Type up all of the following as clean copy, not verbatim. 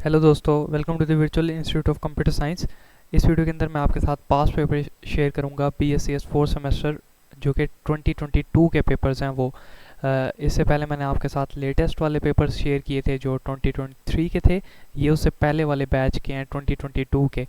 Hello दोस्तों, welcome to the virtual institute of computer science. इस video के अंदर मैं आपके साथ पास्ट पेपर शेयर करूंगा BSc फोर्थ सेमेस्टर जो कि 2022 के पेपर्स हैं वो। इससे पहले मैंने आपके साथ लेटेस्ट वाले पेपर्स शेयर किए थे जो 2023 के थे। ये उससे पहले वाले बैच के हैं 2022 के।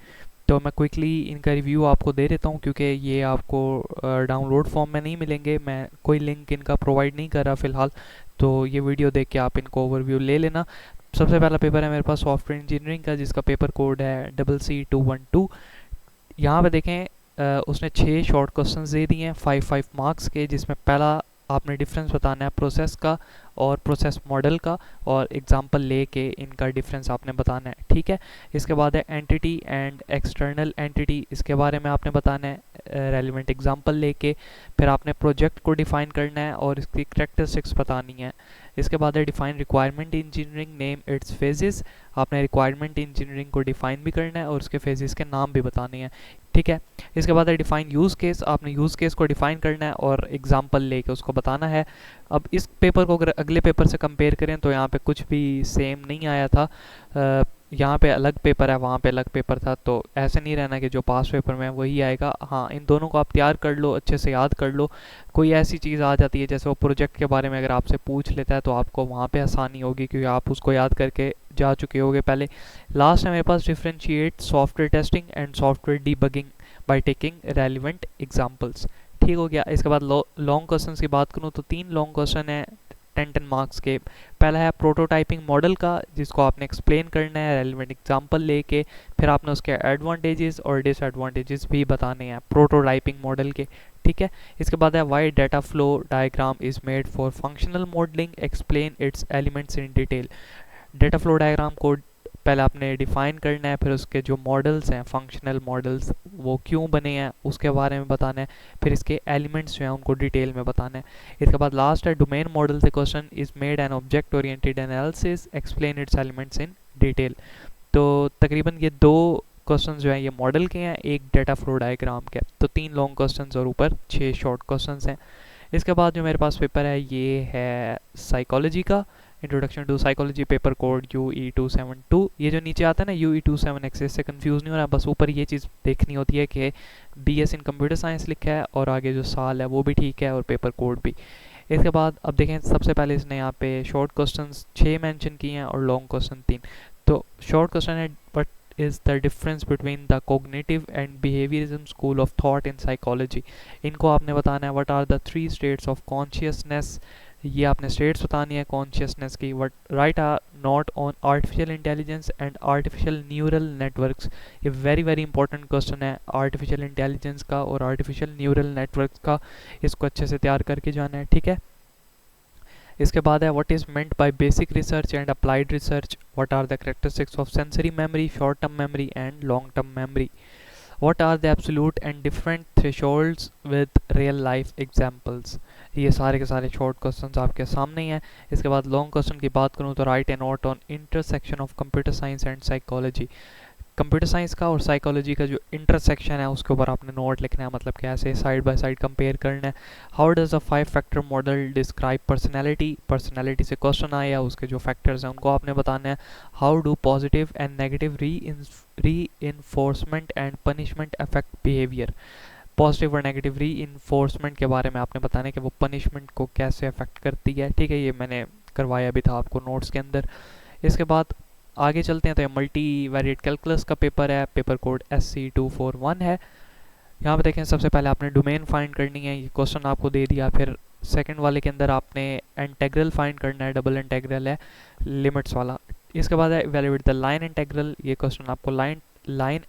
तो मैं क्विकली इनका रिव्यू आपको दे देता हूँ क्योंकि ये आपको डाउनलोड फॉर्म में नहीं मिलेंगे। मैं कोई लिंक इनका प्रोवाइड नहीं कर रहा फ़िलहाल, तो ये वीडियो देख के आप इनको ओवरव्यू ले लेना। सबसे पहला पेपर है मेरे पास सॉफ्टवेयर इंजीनियरिंग का, जिसका पेपर कोड है CC212। यहाँ पे देखें, उसने 6 शॉर्ट क्वेश्चंस दे दिए हैं 5 मार्क्स के, जिसमें पहला आपने डिफरेंस बताना है प्रोसेस का और प्रोसेस मॉडल का, और एग्जांपल लेके इनका डिफरेंस आपने बताना है। ठीक है। इसके बाद है एंटिटी एंड एक्सटर्नल एंटिटी, इसके बारे में आपने बताना है रेलिवेंट एग्जांपल लेके। फिर आपने प्रोजेक्ट को डिफाइन करना है और इसकी करेक्टरिस्टिक्स बतानी है। इसके बाद है define requirement engineering, name it's phases. आपने रिक्वायरमेंट इंजीनियरिंग को डिफाइन भी करना है और उसके फेजेस के नाम भी बताने हैं। ठीक है। इसके बाद है डिफाइन यूज़ केस। आपने यूज़ केस को डिफाइन करना है और एग्जांपल लेके उसको बताना है। अब इस पेपर को अगर अगले पेपर से कंपेयर करें तो यहाँ पे कुछ भी सेम नहीं आया था। यहाँ पे अलग पेपर है, वहाँ पे अलग पेपर था, तो ऐसे नहीं रहना कि जो पास पेपर में है वही आएगा। हाँ, इन दोनों को आप तैयार कर लो, अच्छे से याद कर लो। कोई ऐसी चीज़ आ जाती है जैसे वो प्रोजेक्ट के बारे में अगर आपसे पूछ लेता है तो आपको वहाँ पे आसानी होगी क्योंकि आप उसको याद करके जा चुके होगे पहले। लास्ट है मेरे पास differentiate software testing and software debugging by taking relevant examples. ठीक हो गया। इसके बाद लॉन्ग क्वेश्चंस की बात करूँ तो 3 लॉन्ग क्वेश्चन है 10 मार्क्स के। पहला है प्रोटोटाइपिंग मॉडल का, जिसको आपने एक्सप्लेन करना है रेलिवेंट एग्जांपल लेके। फिर आपने उसके एडवांटेजेस और डिसएडवांटेजेस भी बताने हैं प्रोटोटाइपिंग मॉडल के। ठीक है। इसके बाद है why data flow diagram is made for functional modelling, explain its elements in detail. Data flow diagram को पहले आपने डिफाइन करना है, फिर उसके जो मॉडल्स हैं फंक्शनल मॉडल्स वो क्यों बने हैं उसके बारे में बताना है। फिर इसके एलिमेंट्स जो हैं उनको डिटेल में बताना है। इसके बाद लास्ट है डोमेन मॉडल से question is made an object oriented analysis, explain its elements in detail. तो तकरीबन ये 2 क्वेश्चन जो हैं ये मॉडल के हैं, एक डाटा फ्लो डायग्राम के। तो 3 लॉन्ग क्वेश्चन और ऊपर 6 शॉर्ट क्वेश्चन हैं। इसके बाद जो मेरे पास पेपर है ये है साइकोलॉजी का, introduction to psychology, paper code UE272। ये जो नीचे आता है ना UE27X, इससे कंफ्यूज नहीं होना, बस ऊपर ये चीज़ देखनी होती है कि BS इन कंप्यूटर साइंस लिखा है और आगे जो साल है वो भी ठीक है और पेपर कोड भी। इसके बाद अब देखें, सबसे पहले इसने यहाँ पे शॉर्ट क्वेश्चंस 6 मेंशन किए हैं और लॉन्ग क्वेश्चन 3। तो शॉर्ट क्वेश्चन है but is the difference between the cognitive and behaviorism school of thought in psychology। इनको आपने बताना है what are the 3 states of consciousness। ये आपने स्टेट्स बतानी है कॉन्शियसनेस की। What write or not on artificial intelligence and artificial neural networks. ये वेरी वेरी इंपॉर्टेंट क्वेश्चन है आर्टिफिशियल इंटेलिजेंस का और आर्टिफिशियल न्यूरल नेटवर्क्स का। इसको अच्छे से तैयार करके जाना है। ठीक है। इसके बाद है what is meant by basic research and applied research, what are the characteristics of sensory memory, short term memory and long term memory, what are the absolute and different thresholds with real life examples. ये सारे के सारे short questions आपके सामने ही हैं। इसके बाद long question की बात करूँ तो right A note on intersection of computer science and psychology. Computer science का और साइकोलॉजी का जो इंटरसेक्शन है उसके ऊपर आपने नोट लिखना है, मतलब कैसे साइड बाय साइड कंपेयर करना है। How does a 5 factor model describe personality, personality से क्वेश्चन आया, उसके जो फैक्टर्स हैं उनको आपने बताना है। How do positive and negative reinforcement and punishment affect behaviour. Positive और नेगेटिव री इन्फोर्समेंट के बारे में आपने बताना है कि वो पनिशमेंट को कैसे अफेक्ट करती है। ठीक है, ये मैंने करवाया भी था आपको नोट्स के अंदर। इसके बाद आगे चलते हैं तो ये मल्टी वेरिएट कैलकुलस का पेपर है, पेपर कोड SC241 है। यहाँ पे देखें, सबसे पहले आपने डोमेन फाइंड करनी है, ये क्वेश्चन आपको दे दिया। फिर सेकंड वाले के अंदर आपने इंटेग्रल फाइंड करना है, डबल इंटेग्रल है लिमिट्स वाला। इसके बाद है इवैल्यूएट द लाइन इंटेग्रल, ये क्वेश्चन आपको लाइन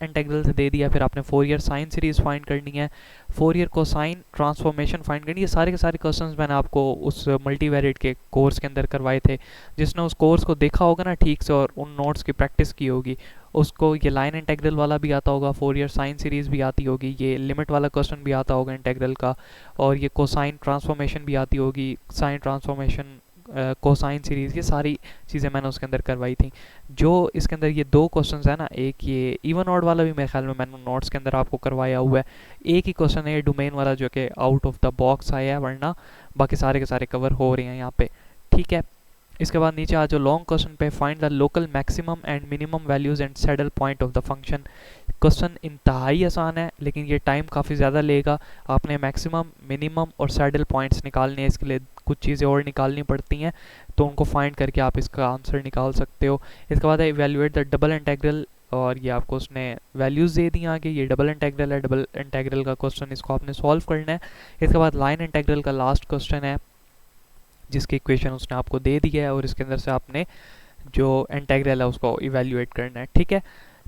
इंटेग्रल से दे दिया। फिर आपने फोरियर साइन सीरीज फाइंड करनी है, फोरियर कोसाइन ट्रांसफॉर्मेशन फाइंड करनी है। ये सारे के सारे क्वेश्चंस मैंने आपको उस मल्टीवेरिएट के कोर्स के अंदर करवाए थे। जिसने उस कोर्स को देखा होगा ना ठीक से और उन नोट्स की प्रैक्टिस की होगी, उसको ये लाइन इंटेग्रल वाला भी आता होगा, फोरियर साइन सीरीज भी आती होगी, ये लिमिट वाला क्वेश्चन भी आता होगा इंटेग्रल का, और ये कोसाइन ट्रांसफॉर्मेशन भी आती होगी, साइन ट्रांसफॉर्मेशन, कोसाइन सीरीज़, ये सारी चीज़ें मैंने उसके अंदर करवाई थी। जो इसके अंदर ये 2 क्वेश्चंस है ना, एक ये इवन ऑड वाला भी मेरे ख्याल में मैंने नोट्स के अंदर आपको करवाया हुआ है। एक ही क्वेश्चन है ये डोमेन वाला जो कि आउट ऑफ द बॉक्स आया है, वरना बाकी सारे के सारे कवर हो रहे हैं यहाँ पे। ठीक है। इसके बाद नीचे आ जाओ लॉन्ग क्वेश्चन पे, find the local maximum and minimum values and saddle point of the function. Question इंतहाई आसान है लेकिन ये टाइम काफ़ी ज़्यादा लेगा। आपने मैक्सिमम, मिनिमम और सैडल पॉइंट्स निकालने हैं, इसके लिए कुछ चीज़ें और निकालनी पड़ती हैं, तो उनको फाइंड करके आप इसका आंसर निकाल सकते हो। इसके बाद है इवेल्युएट द डबल इंटेग्रल, और ये आपको उसने वैल्यूज़ दे दी आगे। ये डबल इंटेग्रल है, डबल इंटेग्रल का क्वेश्चन, इसको आपने सॉल्व करना है। इसके बाद लाइन इंटेग्रल का लास्ट क्वेश्चन है जिसकी इक्वेशन उसने आपको दे दी है, और इसके अंदर से आपने जो इंटेग्रल है उसको इवेल्युएट करना है। ठीक है,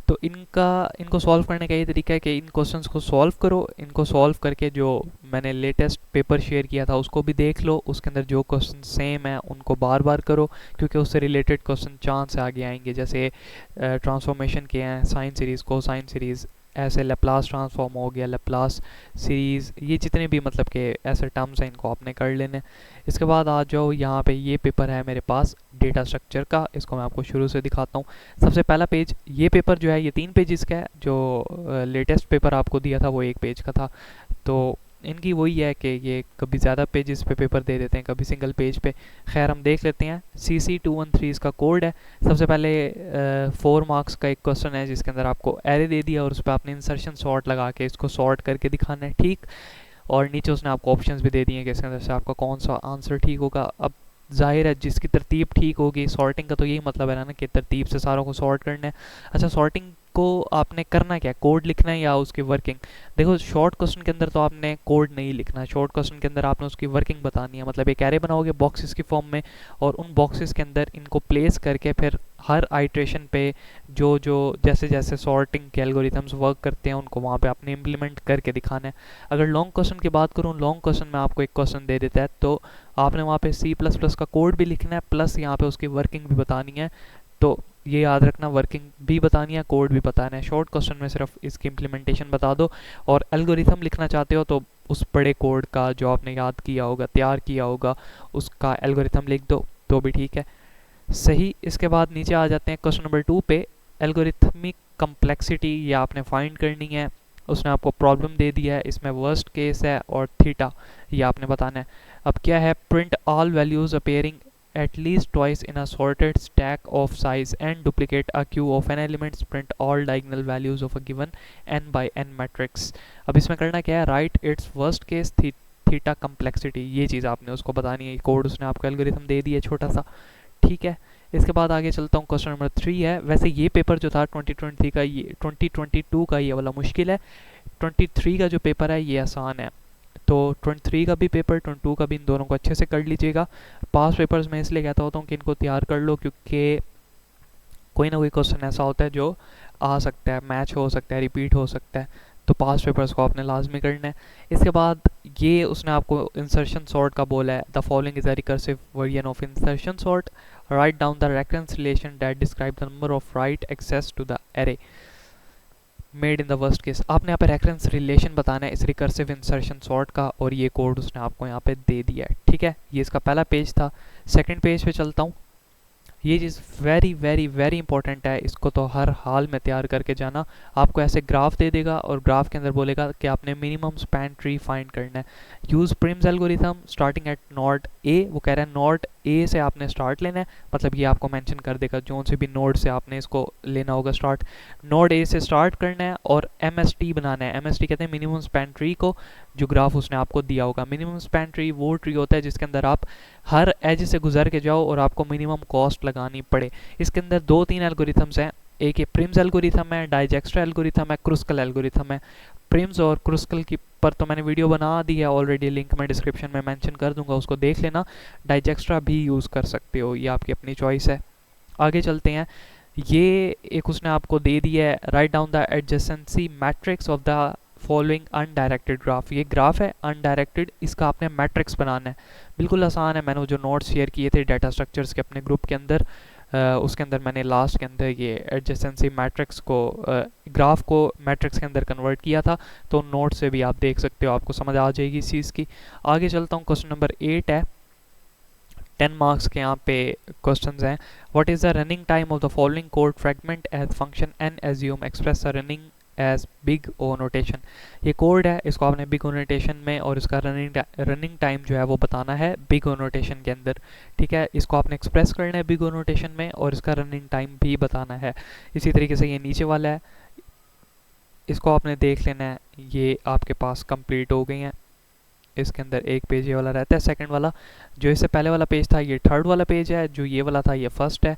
तो इनको सॉल्व करने का ये तरीका है कि इन क्वेश्चंस को सॉल्व करो, इनको सॉल्व करके जो मैंने लेटेस्ट पेपर शेयर किया था उसको भी देख लो, उसके अंदर जो क्वेश्चन सेम है उनको बार बार करो, क्योंकि उससे रिलेटेड क्वेश्चन चांस से आगे आएंगे। जैसे ट्रांसफॉर्मेशन के हैं, साइन सीरीज़, कोसाइन सीरीज़, ऐसे लेप्लास ट्रांसफॉर्म हो गया, लेप्लास सीरीज़, ये जितने भी मतलब के ऐसे टर्म्स हैं इनको आपने कर लेने। इसके बाद आ जाओ यहाँ पे, ये पेपर है मेरे पास डेटा स्ट्रक्चर का, इसको मैं आपको शुरू से दिखाता हूँ। सबसे पहला पेज, ये पेपर जो है ये 3 पेजेस का है, जो लेटेस्ट पेपर आपको दिया था वो 1 पेज का था। तो इनकी वही है कि ये कभी ज़्यादा पेजेस पे पेपर दे देते हैं, कभी सिंगल पेज पे। खैर हम देख लेते हैं। CC213 इसका कोड है। सबसे पहले 4 मार्क्स का एक क्वेश्चन है जिसके अंदर आपको एरे दे दिया और उस पर आपने इंसर्शन सॉर्ट लगा के इसको सॉर्ट करके दिखाना है। ठीक, और नीचे उसने आपको ऑप्शंस भी दे दिए हैं कि इसके अंदर से आपका कौन सा आंसर ठीक होगा। अब जाहिर है जिसकी तरतीब ठीक होगी, सॉर्टिंग का तो यही मतलब है ना कि तरतीब से सारों को सॉर्ट करना है। अच्छा, सॉर्टिंग को आपने करना क्या है, कोड लिखना है या उसकी वर्किंग? देखो शॉर्ट क्वेश्चन के अंदर तो आपने कोड नहीं लिखना है, शॉर्ट क्वेश्चन के अंदर आपने उसकी वर्किंग बतानी है। मतलब एक एरे बनाओगे बॉक्सेस की फॉर्म में, और उन बॉक्सेस के अंदर इनको प्लेस करके फिर हर आइट्रेशन पे जो जो जैसे जैसे सॉर्टिंग के एल्गोरिथम्स वर्क करते हैं उनको वहाँ पे आपने इम्प्लीमेंट करके दिखाना है। अगर लॉन्ग क्वेश्चन की बात करूँ, लॉन्ग क्वेश्चन में आपको एक क्वेश्चन दे देता है तो आपने वहाँ पे C++ का कोड भी लिखना है, प्लस यहाँ पे उसकी वर्किंग भी बतानी है। तो ये याद रखना, वर्किंग भी बतानी है, कोड भी बताना है। शॉर्ट क्वेश्चन में सिर्फ इसकी इम्प्लीमेंटेशन बता दो, और एल्गोरिथम लिखना चाहते हो तो उस बड़े कोड का जो आपने याद किया होगा, तैयार किया होगा, उसका एल्गोरिथम लिख दो तो भी ठीक है। सही। इसके बाद नीचे आ जाते हैं क्वेश्चन नंबर 2 पे। एल्गोरिथमिक कम्प्लेक्सिटी ये आपने फाइंड करनी है। उसने आपको प्रॉब्लम दे दिया है, इसमें वर्स्ट केस है और थीटा ये आपने बताना है। अब क्या है, print all values appearing at least twice in a sorted stack of size and duplicate a queue of n elements, print all diagonal values of a given n by n matrix। अब इसमें करना क्या है, right its worst case theta complexity, ये चीज़ आपने उसको बतानी है। कोड उसने आपको एल्गोरिथम दे दिया छोटा सा। ठीक है, इसके बाद आगे चलता हूँ। क्वेश्चन नंबर 3 है। वैसे ये पेपर जो था 2023 का, ये 2022 का ये वाला मुश्किल है। 23 का जो पेपर है ये आसान है। तो 23 का भी पेपर, 22 का भी, इन दोनों को अच्छे से कर लीजिएगा। पास पेपर्स मैं इसलिए कहता होता हूँ कि इनको तैयार कर लो, क्योंकि कोई ना कोई क्वेश्चन ऐसा होता है जो आ सकता है, मैच हो सकता है, रिपीट हो सकता है। तो पास पेपर्स को आपने लाजमी करना है। इसके बाद ये उसने आपको इंसर्शन सॉर्ट का बोला है। The following is a recursive version of insertion sort, write down the reference relation that describe the number of write access to the array made in the worst case. आपने यहाँ पे reference relation बताना है इस recursive insertion sort का, और ये code उसने आपको यहाँ पे दे दिया है। ठीक है, ये इसका पहला पेज था। सेकंड पेज पे चलता हूँ। ये चीज़ वेरी वेरी वेरी इंपॉर्टेंट है, इसको तो हर हाल में तैयार करके जाना। आपको ऐसे ग्राफ दे देगा और ग्राफ के अंदर बोलेगा कि आपने मिनिमम स्पैन ट्री फाइंड करना है। Use Prim's algorithm starting at node A. वो कह रहा है नोड ए से आपने स्टार्ट लेना है, मतलब ये आपको मेंशन कर देगा जो से भी नोड से आपने इसको लेना होगा स्टार्ट। नोड ए से स्टार्ट करना है और MST बनाना है। MST कहते हैं मिनिमम स्पैन ट्री को, जो ग्राफ उसने आपको दिया होगा। मिनिमम स्पैन ट्री वो ट्री होता है जिसके अंदर आप हर एज से गुजर के जाओ और आपको मिनिमम कॉस्ट लगानी पड़े। इसके अंदर 2-3 एल्गोरिथम्स हैं। एक ये प्रिम्स एल्गोरिथम है, डाइजेक्स्ट्रा एल्गोरिथम है, क्रुस्कल एल्गोरिथम है। प्रिम्स और क्रुस्कल की पर तो मैंने वीडियो बना दी है ऑलरेडी, लिंक मैं डिस्क्रिप्शन में मेंशन कर दूंगा, उसको देख लेना। डाइजेक्स्ट्रा भी यूज़ कर सकते हो, ये आपकी अपनी चॉइस है। आगे चलते हैं। ये एक उसने आपको दे दिया है, right down the adjacency matrix of the following undirected graph. ये ग्राफ है अनडायरेक्टेड, इसका आपने मैट्रिक्स बनाना है। बिल्कुल आसान है, मैंने वो जो नोट्स शेयर किए थे डाटा स्ट्रक्चर्स के अपने ग्रुप के अंदर, उसके अंदर मैंने लास्ट के अंदर ये एडजेसेंसी मैट्रिक्स को, ग्राफ को मैट्रिक्स के अंदर कन्वर्ट किया था। तो नोट से भी आप देख सकते हो, आपको समझ आ जाएगी इस चीज़ की। आगे चलता हूँ। क्वेश्चन नंबर 8 है। 10 मार्क्स के यहाँ पे क्वेश्चंस हैं। What is the running time of the following code fragment as function n assume express the running as big O notation. ये कोड है, इसको आपने बिग ओ नोटेशन में और इसका रनिंग टाइम जो है वो बताना है बिग ओ नोटेशन के अंदर। ठीक है, इसको आपने एक्सप्रेस करना है बिग ओ नोटेशन में और इसका रनिंग टाइम भी बताना है। इसी तरीके से ये नीचे वाला है, इसको आपने देख लेना है, ये आपके पास कंप्लीट हो गई हैं। इसके अंदर एक पेज ये वाला रहता है, सेकंड वाला जो इससे पहले वाला पेज था ये थर्ड वाला पेज है, जो ये वाला था ये फर्स्ट है।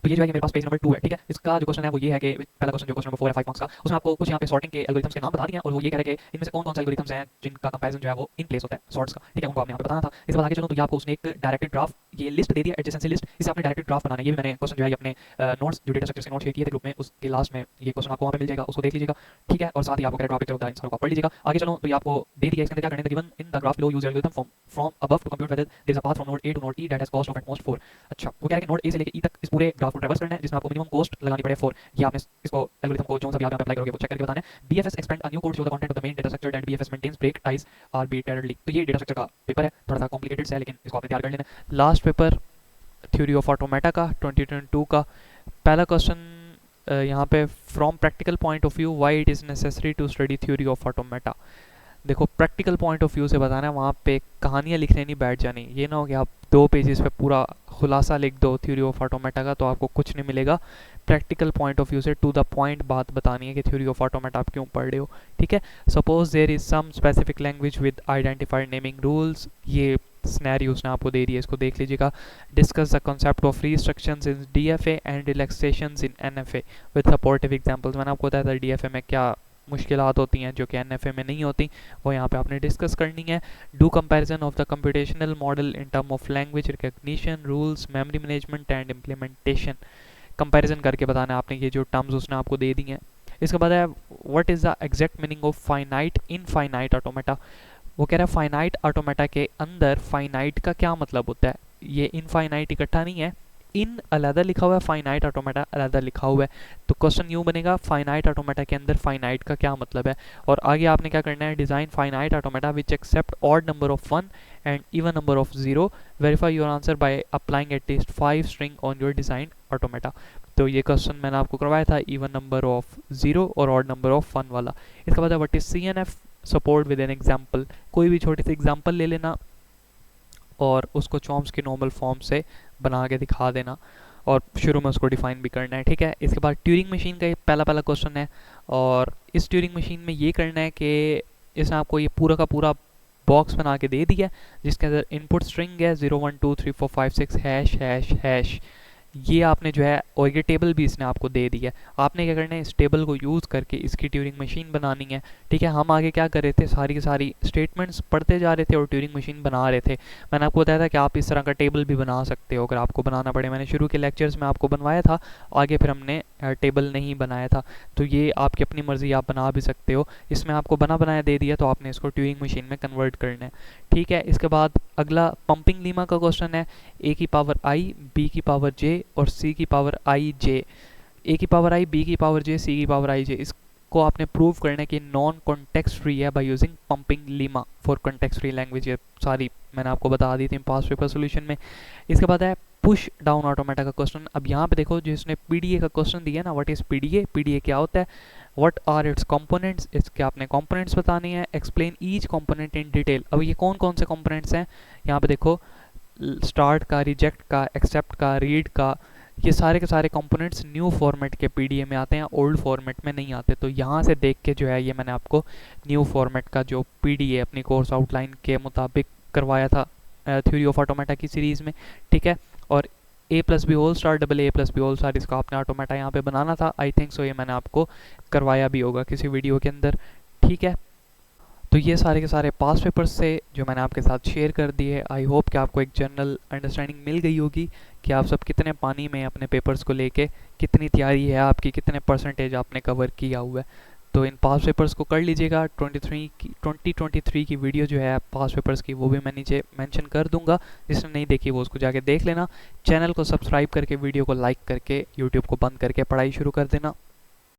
तो ये जो है ये मेरे पास पेज नंबर 2 है। ठीक है, इसका जो क्वेश्चन है वो ये है कि पहला क्वेश्चन जो क्वेश्चन नंबर 4 है 5 मार्क्स का, उसमें आपको कुछ यहाँ पे सॉर्टिंग के एल्गोरिथम्स के नाम बता दिए हैं और वो ये कह रहे हैं कि इनमें से कौन कौन से एल्गोरिथम्स हैं जिनका कंपैरिजन जो है वो इन प्लेस होता है सॉर्ट्स का। ठीक है, उनको आपने यहाँ पे बताना था। इसके बाद आगे चलो तो ये आपको उसने एक डायरेक्टेड ग्राफ ये लिस्ट दे दिया, एडजेसेंसी लिस्ट, इसे आपने डायरेक्टेड ग्राफ बनाना है। ये भी मैंने क्वेश्चन जो है अपने नोट्स जो डेटा स्ट्रक्चर के नोट्स शेयर किए थे ग्रुप में, उसके लास्ट में ये क्वेश्चन आपको वहाँ पे मिल जाएगा, उसको देख लीजिएगा। ठीक है, और साथ ही आपको graph picture of the answer को पढ़ लीजिएगा। आगे चलो तो ये आपको दे दिया, इसके अंदर क्या करना है, given in the graph below use algorithm from above to compute whether there is a path from node A to node E that has cost of at most 4। अच्छा, वो कह रहा है कि नोड ए से लेके ई तक इस पूरे ग्राफ को ट्रैवर्स करना है जिसमें आपको मिनिमम कॉस्ट लगानी पड़े 4। ये आपने इसको एल्गोरिथम को जो सा भी आप अप्लाई करोगे वो चेक करके बताना है। BFS expand a new code show the content of the main data structure that BFS maintains break ties arbitrarily. तो ये डेटा स्ट्रक्चर का पेपर है, थोड़ा सा कॉम्प्लिकेटेड सा है लेकिन इसको आपने तैयार कर लेना है। Last paper theory of automata का 2022 का पहला क्वेश्चन यहाँ पे from practical point of view why it is necessary to study theory of automata. देखो प्रैक्टिकल पॉइंट ऑफ व्यू से बताना है, वहाँ पे कहानियाँ लिखने नहीं बैठ जानी। ये ना हो कि आप 2 पेजेस पे पूरा खुलासा लिख दो थ्योरी ऑफ ऑटोमेटा का तो आपको कुछ नहीं मिलेगा। प्रैक्टिकल पॉइंट ऑफ व्यू से टू द पॉइंट बात बतानी है कि थ्योरी ऑफ ऑटोमेटा आप क्यों पढ़ रहे हो। ठीक है, suppose there is some specific language with identified naming rules, ये सिनेरियो उसने आपको दे दिया, इसको देख लीजिएगा। Discuss the concept of restrictions in DFA and relaxations in NFA with supportive examples. मैंने आपको बताया था डीएफए में क्या मुश्किलात होती हैं जो कि एनएफए में नहीं होती, वो यहाँ पे आपने डिस्कस करनी है। Do comparison of the computational model in term of language recognition rules memory management and implementation. Comparison करके बताना है आपने ये जो टर्म्स उसने आपको दे दी हैं। इसके बाद है what is the exact meaning of finite infinite automata. वो कह रहा है फाइनाइट ऑटोमेटा के अंदर फाइनाइट का क्या मतलब होता है। ये इनफाइनाइट इकट्ठा नहीं है, इन अलहदा लिखा हुआ है, फाइनाइट ऑटोमेटा अलहदा लिखा हुआ है। तो क्वेश्चन यूँ बनेगा फाइनाइट ऑटोमेटा के अंदर फाइनाइट का क्या मतलब है। और आगे आपने क्या करना है, design finite automata which accept odd number of 1 and even number of 0। Verify your answer by applying at least 5 string on your design automata. तो ये क्वेश्चन मैंने आपको करवाया था इवन नंबर ऑफ 0 और ऑड नंबर ऑफ 1 वाला। इसके बाद what is CNF support with an example. कोई भी छोटी सी एग्जाम्पल ले लेना और उसको चॉम्स्की नॉर्मल फॉर्म से बना के दिखा देना और शुरू में उसको डिफाइन भी करना है। ठीक है, इसके बाद ट्यूरिंग मशीन का ये पहला क्वेश्चन है और इस ट्यूरिंग मशीन में ये करना है कि इसने आपको ये पूरा का पूरा बॉक्स बना के दे दिया जिसके अंदर इनपुट स्ट्रिंग है 0 1 2 3 4 5 6 हैश हैश हैश। ये आपने जो है और ये टेबल भी इसने आपको दे दिया है, आपने क्या करना है इस टेबल को यूज़ करके इसकी ट्यूरिंग मशीन बनानी है। ठीक है, हम आगे क्या कर रहे थे, सारी की सारी स्टेटमेंट्स पढ़ते जा रहे थे और ट्यूरिंग मशीन बना रहे थे। मैंने आपको बताया था कि आप इस तरह का टेबल भी बना सकते हो अगर आपको बनाना पड़े। मैंने शुरू के लेक्चर्स में आपको बनवाया था, आगे फिर हमने टेबल नहीं बनाया था। तो ये आपकी अपनी मर्ज़ी, आप बना भी सकते हो। इसमें आपको बना बनाया दे दिया तो आपने इसको ट्यूरिंग मशीन में कन्वर्ट करना है। ठीक है, इसके बाद अगला पंपिंग लीमा का क्वेश्चन है a की पावर i, b की पावर j और c की पावर i j। a की पावर i, b की पावर j, c की पावर i j, इसको आपने प्रूव करना है कि नॉन कॉन्टेक्स्ट फ्री है by using pumping Lima for context free language. ये सारी मैंने आपको बता दी थी पास्ट पेपर सोल्यूशन में। इसके बाद है पुश डाउन ऑटोमेटा का क्वेश्चन। अब यहाँ पे देखो जिसने पीडीए का क्वेश्चन दिया ना, व्हाट इज पीडीए, पीडीए क्या होता है, व्हाट आर इट्स कंपोनेंट्स, इसके आपने कंपोनेंट्स बताने हैं, explain each component in detail. अब ये कौन कौन से कंपोनेंट्स हैं, यहाँ पे देखो स्टार्ट का, रिजेक्ट का, एक्सेप्ट का, रीड का, ये सारे के सारे कंपोनेंट्स न्यू फॉर्मेट के पीडीए में आते हैं, ओल्ड फॉर्मेट में नहीं आते। तो यहाँ से देख के जो है ये मैंने आपको न्यू फॉर्मेट का जो पीडीए अपनी कोर्स आउटलाइन के मुताबिक करवाया था थ्योरी ऑफ ऑटोमेटा की सीरीज़ में। ठीक है, और a plus B whole star double a plus B whole star इसका आपने ऑटोमेटा यहाँ पे बनाना था। आई थिंक सो ये मैंने आपको करवाया भी होगा किसी वीडियो के अंदर। ठीक है, तो ये सारे के सारे पास पेपर्स से जो मैंने आपके साथ शेयर कर दिए। आई होप कि आपको एक जनरल अंडरस्टैंडिंग मिल गई होगी कि आप सब कितने पानी में अपने पेपर्स को लेके, कितनी तैयारी है आपकी, कितने परसेंटेज आपने कवर किया हुआ है। तो इन पास पेपर्स को कर लीजिएगा। 2023 की वीडियो जो है पास पेपर्स की वो भी मैं नीचे मेंशन कर दूंगा, जिसने नहीं देखी वो उसको जाके देख लेना। चैनल को सब्सक्राइब करके वीडियो को लाइक करके यूट्यूब को बंद करके पढ़ाई शुरू कर देना।